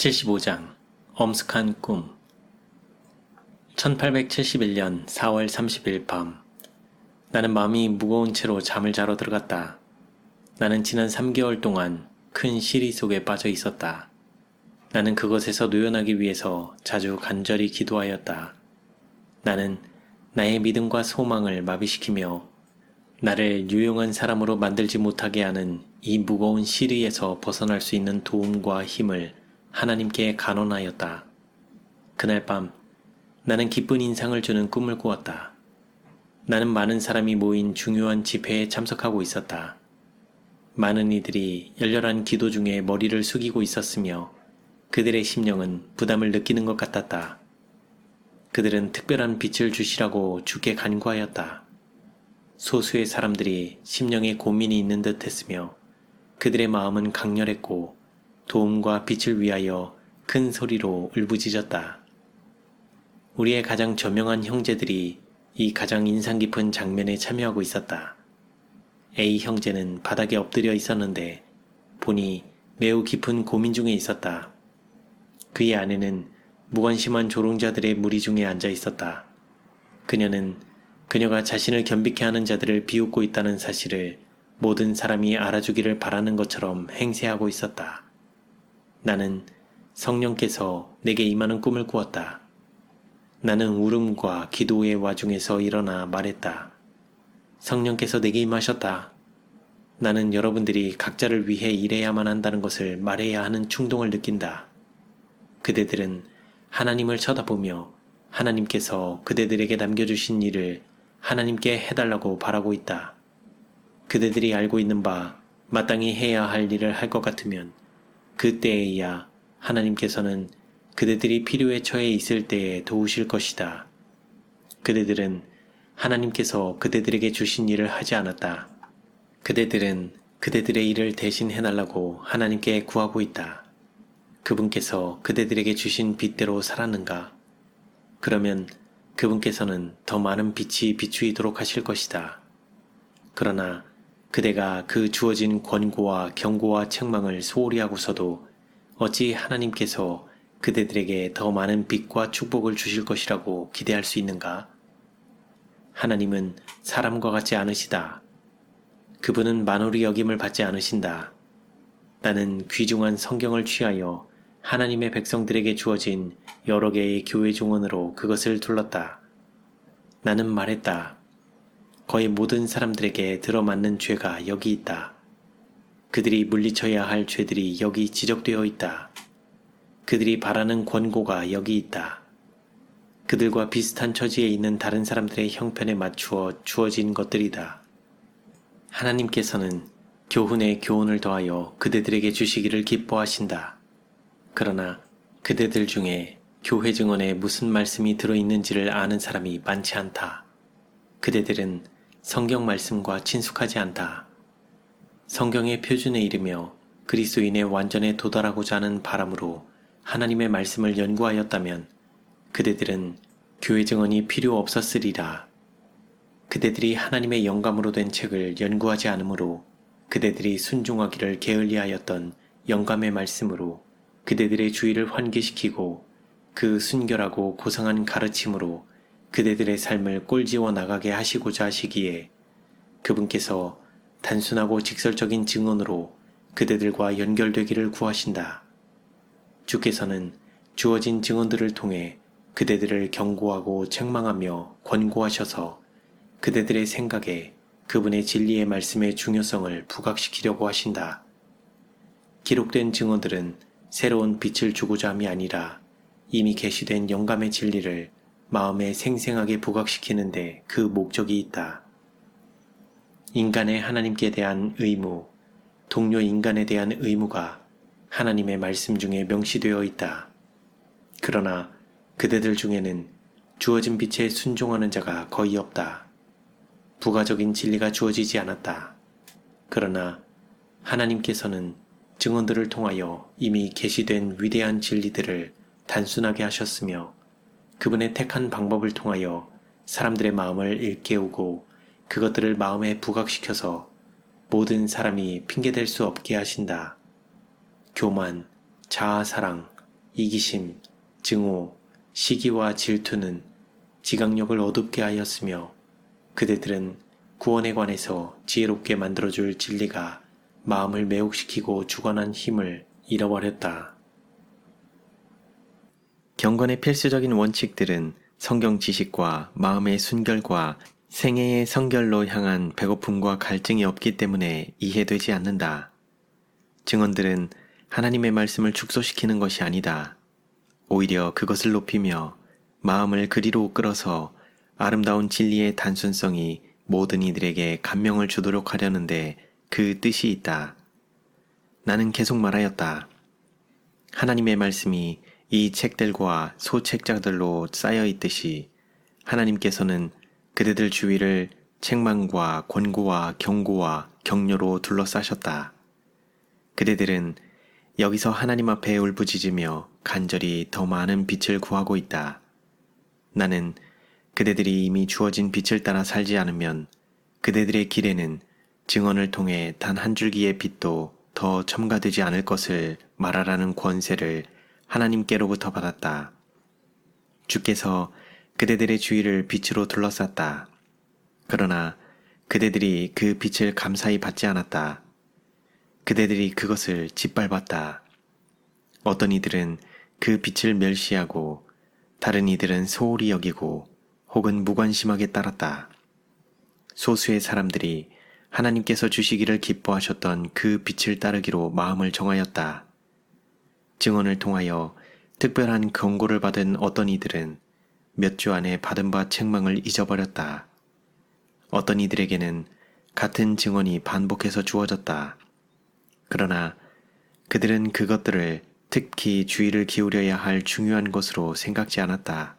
75장 엄숙한 꿈 1871년 4월 30일 밤 나는 마음이 무거운 채로 잠을 자러 들어갔다. 나는 지난 3개월 동안 큰 시리 속에 빠져 있었다. 나는 그것에서 노연하기 위해서 자주 간절히 기도하였다. 나는 나의 믿음과 소망을 마비시키며 나를 유용한 사람으로 만들지 못하게 하는 이 무거운 시리에서 벗어날 수 있는 도움과 힘을 하나님께 간원하였다. 그날 밤 나는 기쁜 인상을 주는 꿈을 꾸었다. 나는 많은 사람이 모인 중요한 집회에 참석하고 있었다. 많은 이들이 열렬한 기도 중에 머리를 숙이고 있었으며 그들의 심령은 부담을 느끼는 것 같았다. 그들은 특별한 빛을 주시라고 주께 간구하였다. 소수의 사람들이 심령에 고민이 있는 듯 했으며 그들의 마음은 강렬했고 도움과 빛을 위하여 큰 소리로 울부짖었다. 우리의 가장 저명한 형제들이 이 가장 인상 깊은 장면에 참여하고 있었다. A 형제는 바닥에 엎드려 있었는데 보니 매우 깊은 고민 중에 있었다. 그의 아내는 무관심한 조롱자들의 무리 중에 앉아 있었다. 그녀는 그녀가 자신을 겸비케 하는 자들을 비웃고 있다는 사실을 모든 사람이 알아주기를 바라는 것처럼 행세하고 있었다. 나는 성령께서 내게 임하는 꿈을 꾸었다. 나는 울음과 기도의 와중에서 일어나 말했다. 성령께서 내게 임하셨다. 나는 여러분들이 각자를 위해 일해야만 한다는 것을 말해야 하는 충동을 느낀다. 그대들은 하나님을 쳐다보며 하나님께서 그대들에게 남겨주신 일을 하나님께 해달라고 바라고 있다. 그대들이 알고 있는 바 마땅히 해야 할 일을 할 것 같으면 그때에야 하나님께서는 그대들이 필요에 처해 있을 때에 도우실 것이다. 그대들은 하나님께서 그대들에게 주신 일을 하지 않았다. 그대들은 그대들의 일을 대신 해달라고 하나님께 구하고 있다. 그분께서 그대들에게 주신 빛대로 살았는가? 그러면 그분께서는 더 많은 빛이 비추이도록 하실 것이다. 그러나 그대가 그 주어진 권고와 경고와 책망을 소홀히 하고서도 어찌 하나님께서 그대들에게 더 많은 빛과 축복을 주실 것이라고 기대할 수 있는가? 하나님은 사람과 같지 않으시다. 그분은 만홀히 여김을 받지 않으신다. 나는 귀중한 성경을 취하여 하나님의 백성들에게 주어진 여러 개의 교회 종언으로 그것을 둘렀다. 나는 말했다. 거의 모든 사람들에게 들어맞는 죄가 여기 있다. 그들이 물리쳐야 할 죄들이 여기 지적되어 있다. 그들이 바라는 권고가 여기 있다. 그들과 비슷한 처지에 있는 다른 사람들의 형편에 맞추어 주어진 것들이다. 하나님께서는 교훈에 교훈을 더하여 그대들에게 주시기를 기뻐하신다. 그러나 그대들 중에 교회 증언에 무슨 말씀이 들어있는지를 아는 사람이 많지 않다. 그대들은 성경 말씀과 친숙하지 않다. 성경의 표준에 이르며 그리스도인의 완전에 도달하고자 하는 바람으로 하나님의 말씀을 연구하였다면 그대들은 교회 증언이 필요 없었으리라. 그대들이 하나님의 영감으로 된 책을 연구하지 않으므로 그대들이 순종하기를 게을리하였던 영감의 말씀으로 그대들의 주의를 환기시키고 그 순결하고 고상한 가르침으로 그대들의 삶을 꼴지워 나가게 하시고자 하시기에 그분께서 단순하고 직설적인 증언으로 그대들과 연결되기를 구하신다. 주께서는 주어진 증언들을 통해 그대들을 경고하고 책망하며 권고하셔서 그대들의 생각에 그분의 진리의 말씀의 중요성을 부각시키려고 하신다. 기록된 증언들은 새로운 빛을 주고자 함이 아니라 이미 계시된 영감의 진리를 마음에 생생하게 부각시키는데 그 목적이 있다. 인간의 하나님께 대한 의무, 동료 인간에 대한 의무가 하나님의 말씀 중에 명시되어 있다. 그러나 그대들 중에는 주어진 빛에 순종하는 자가 거의 없다. 부가적인 진리가 주어지지 않았다. 그러나 하나님께서는 증언들을 통하여 이미 계시된 위대한 진리들을 단순하게 하셨으며 그분의 택한 방법을 통하여 사람들의 마음을 일깨우고 그것들을 마음에 부각시켜서 모든 사람이 핑계댈 수 없게 하신다. 교만, 자아사랑, 이기심, 증오, 시기와 질투는 지각력을 어둡게 하였으며 그대들은 구원에 관해서 지혜롭게 만들어줄 진리가 마음을 매혹시키고 주관한 힘을 잃어버렸다. 경건의 필수적인 원칙들은 성경 지식과 마음의 순결과 생애의 성결로 향한 배고픔과 갈증이 없기 때문에 이해되지 않는다. 증언들은 하나님의 말씀을 축소시키는 것이 아니다. 오히려 그것을 높이며 마음을 그리로 끌어서 아름다운 진리의 단순성이 모든 이들에게 감명을 주도록 하려는데 그 뜻이 있다. 나는 계속 말하였다. 하나님의 말씀이 이 책들과 소책자들로 쌓여 있듯이 하나님께서는 그대들 주위를 책망과 권고와 경고와 격려로 둘러싸셨다. 그대들은 여기서 하나님 앞에 울부짖으며 간절히 더 많은 빛을 구하고 있다. 나는 그대들이 이미 주어진 빛을 따라 살지 않으면 그대들의 길에는 증언을 통해 단 한 줄기의 빛도 더 첨가되지 않을 것을 말하라는 권세를 하나님께로부터 받았다. 주께서 그대들의 주위를 빛으로 둘러쌌다. 그러나 그대들이 그 빛을 감사히 받지 않았다. 그대들이 그것을 짓밟았다. 어떤 이들은 그 빛을 멸시하고 다른 이들은 소홀히 여기고 혹은 무관심하게 따랐다. 소수의 사람들이 하나님께서 주시기를 기뻐하셨던 그 빛을 따르기로 마음을 정하였다. 증언을 통하여 특별한 경고를 받은 어떤 이들은 몇 주 안에 받은 바 책망을 잊어버렸다. 어떤 이들에게는 같은 증언이 반복해서 주어졌다. 그러나 그들은 그것들을 특히 주의를 기울여야 할 중요한 것으로 생각지 않았다.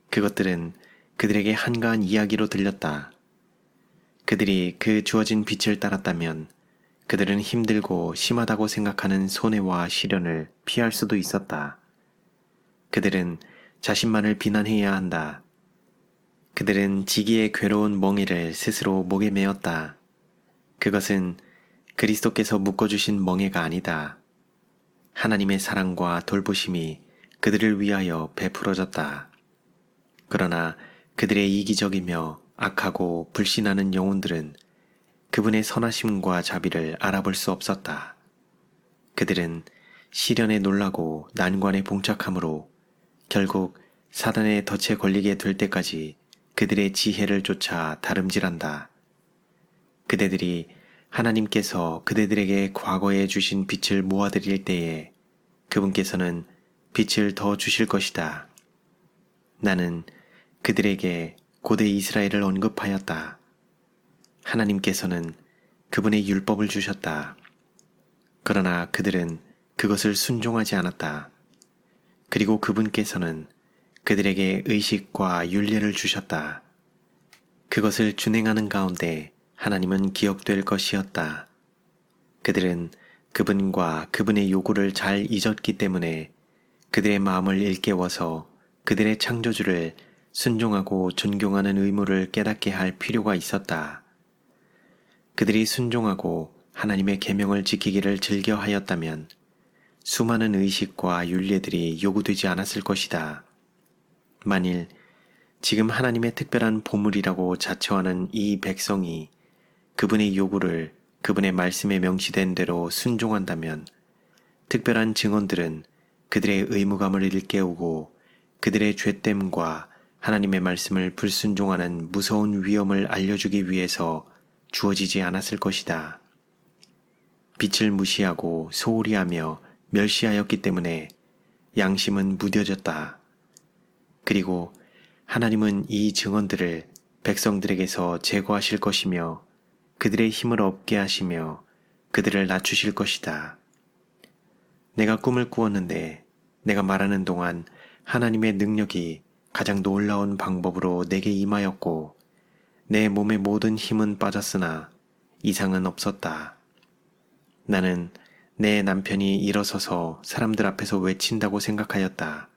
그것들은 그들에게 한가한 이야기로 들렸다. 그들이 그 주어진 빛을 따랐다면 그들은 힘들고 심하다고 생각하는 손해와 시련을 피할 수도 있었다. 그들은 자신만을 비난해야 한다. 그들은 지기의 괴로운 멍에를 스스로 목에 메었다. 그것은 그리스도께서 묶어주신 멍에가 아니다. 하나님의 사랑과 돌보심이 그들을 위하여 베풀어졌다. 그러나 그들의 이기적이며 악하고 불신하는 영혼들은 그분의 선하심과 자비를 알아볼 수 없었다. 그들은 시련에 놀라고 난관에 봉착하므로 결국 사단의 덫에 걸리게 될 때까지 그들의 지혜를 쫓아 다름질한다. 그대들이 하나님께서 그대들에게 과거에 주신 빛을 모아드릴 때에 그분께서는 빛을 더 주실 것이다. 나는 그들에게 고대 이스라엘을 언급하였다. 하나님께서는 그분의 율법을 주셨다. 그러나 그들은 그것을 순종하지 않았다. 그리고 그분께서는 그들에게 의식과 율례를 주셨다. 그것을 준행하는 가운데 하나님은 기억될 것이었다. 그들은 그분과 그분의 요구를 잘 잊었기 때문에 그들의 마음을 일깨워서 그들의 창조주를 순종하고 존경하는 의무를 깨닫게 할 필요가 있었다. 그들이 순종하고 하나님의 계명을 지키기를 즐겨하였다면 수많은 의식과 율례들이 요구되지 않았을 것이다. 만일 지금 하나님의 특별한 보물이라고 자처하는 이 백성이 그분의 요구를 그분의 말씀에 명시된 대로 순종한다면 특별한 증언들은 그들의 의무감을 일깨우고 그들의 죄됨과 하나님의 말씀을 불순종하는 무서운 위험을 알려주기 위해서 주어지지 않았을 것이다. 빛을 무시하고 소홀히 하며 멸시하였기 때문에 양심은 무뎌졌다. 그리고 하나님은 이 증언들을 백성들에게서 제거하실 것이며 그들의 힘을 없게 하시며 그들을 낮추실 것이다. 내가 꿈을 꾸었는데 내가 말하는 동안 하나님의 능력이 가장 놀라운 방법으로 내게 임하였고 내 몸의 모든 힘은 빠졌으나 이상은 없었다. 나는 내 남편이 일어서서 사람들 앞에서 외친다고 생각하였다.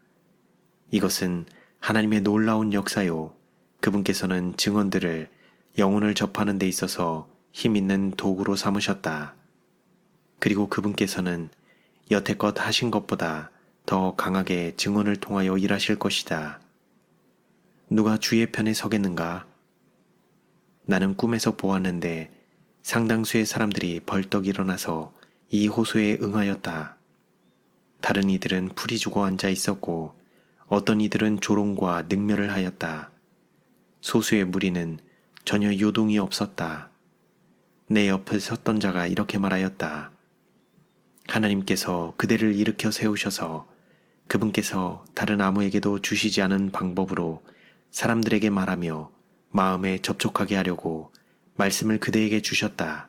이것은 하나님의 놀라운 역사요. 그분께서는 증언들을 영혼을 접하는 데 있어서 힘있는 도구로 삼으셨다. 그리고 그분께서는 여태껏 하신 것보다 더 강하게 증언을 통하여 일하실 것이다. 누가 주의 편에 서겠는가? 나는 꿈에서 보았는데 상당수의 사람들이 벌떡 일어나서 이 호소에 응하였다. 다른 이들은 풀이 주고 앉아 있었고 어떤 이들은 조롱과 능멸을 하였다. 소수의 무리는 전혀 요동이 없었다. 내 옆에 섰던 자가 이렇게 말하였다. 하나님께서 그대를 일으켜 세우셔서 그분께서 다른 아무에게도 주시지 않은 방법으로 사람들에게 말하며 마음에 접촉하게 하려고 말씀을 그대에게 주셨다.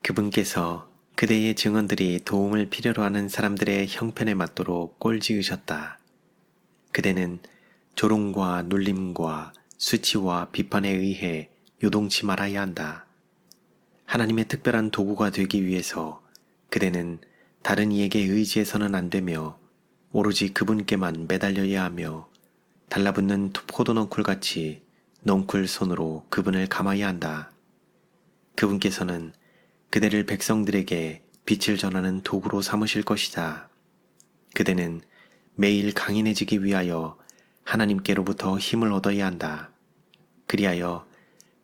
그분께서 그대의 증언들이 도움을 필요로 하는 사람들의 형편에 맞도록 꼴지으셨다. 그대는 조롱과 눌림과 수치와 비판에 의해 요동치 말아야 한다. 하나님의 특별한 도구가 되기 위해서 그대는 다른 이에게 의지해서는 안 되며 오로지 그분께만 매달려야 하며 달라붙는 포도넝쿨같이 넝쿨 손으로 그분을 감아야 한다. 그분께서는 그대를 백성들에게 빛을 전하는 도구로 삼으실 것이다. 그대는 매일 강인해지기 위하여 하나님께로부터 힘을 얻어야 한다. 그리하여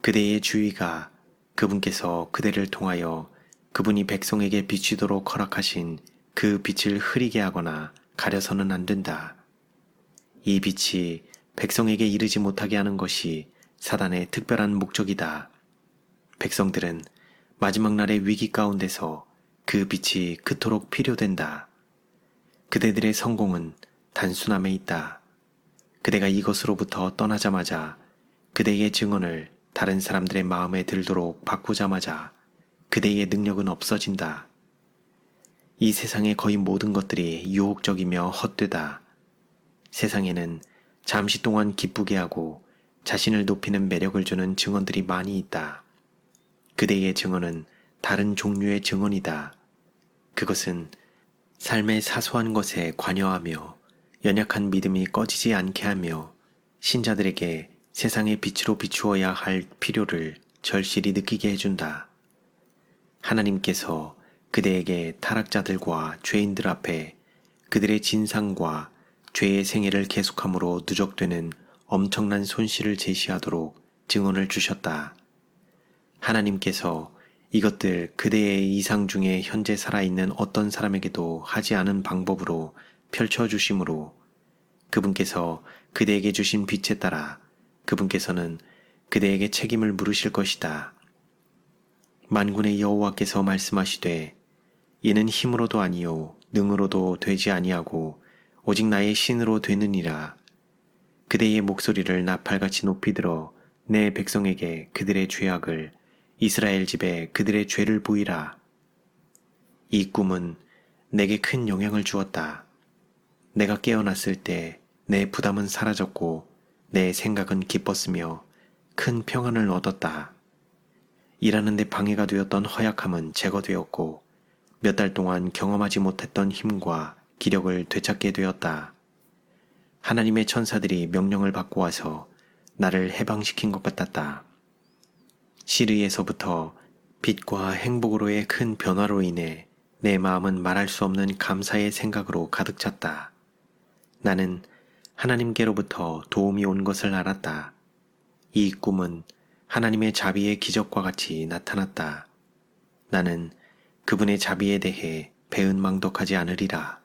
그대의 주의가 그분께서 그대를 통하여 그분이 백성에게 비추도록 허락하신 그 빛을 흐리게 하거나 가려서는 안 된다. 이 빛이 백성에게 이르지 못하게 하는 것이 사단의 특별한 목적이다. 백성들은 마지막 날의 위기 가운데서 그 빛이 그토록 필요된다. 그대들의 성공은 단순함에 있다. 그대가 이것으로부터 떠나자마자 그대의 증언을 다른 사람들의 마음에 들도록 바꾸자마자 그대의 능력은 없어진다. 이 세상의 거의 모든 것들이 유혹적이며 헛되다. 세상에는 잠시 동안 기쁘게 하고 자신을 높이는 매력을 주는 증언들이 많이 있다. 그대의 증언은 다른 종류의 증언이다. 그것은 삶의 사소한 것에 관여하며 연약한 믿음이 꺼지지 않게 하며 신자들에게 세상의 빛으로 비추어야 할 필요를 절실히 느끼게 해준다. 하나님께서 그대에게 타락자들과 죄인들 앞에 그들의 진상과 죄의 생애를 계속함으로 누적되는 엄청난 손실을 제시하도록 증언을 주셨다. 하나님께서 이것들 그대의 이상 중에 현재 살아있는 어떤 사람에게도 하지 않은 방법으로 펼쳐주심으로 그분께서 그대에게 주신 빛에 따라 그분께서는 그대에게 책임을 물으실 것이다. 만군의 여호와께서 말씀하시되 이는 힘으로도 아니요 능으로도 되지 아니하고 오직 나의 신으로 되느니라. 그대의 목소리를 나팔같이 높이 들어 내 백성에게 그들의 죄악을 이스라엘 집에 그들의 죄를 보이라. 이 꿈은 내게 큰 영향을 주었다. 내가 깨어났을 때 내 부담은 사라졌고 내 생각은 기뻤으며 큰 평안을 얻었다. 일하는 데 방해가 되었던 허약함은 제거되었고 몇 달 동안 경험하지 못했던 힘과 기력을 되찾게 되었다. 하나님의 천사들이 명령을 받고 와서 나를 해방시킨 것 같았다. 시리에서부터 빛과 행복으로의 큰 변화로 인해 내 마음은 말할 수 없는 감사의 생각으로 가득 찼다. 나는 하나님께로부터 도움이 온 것을 알았다. 이 꿈은 하나님의 자비의 기적과 같이 나타났다. 나는 그분의 자비에 대해 배은망덕하지 않으리라.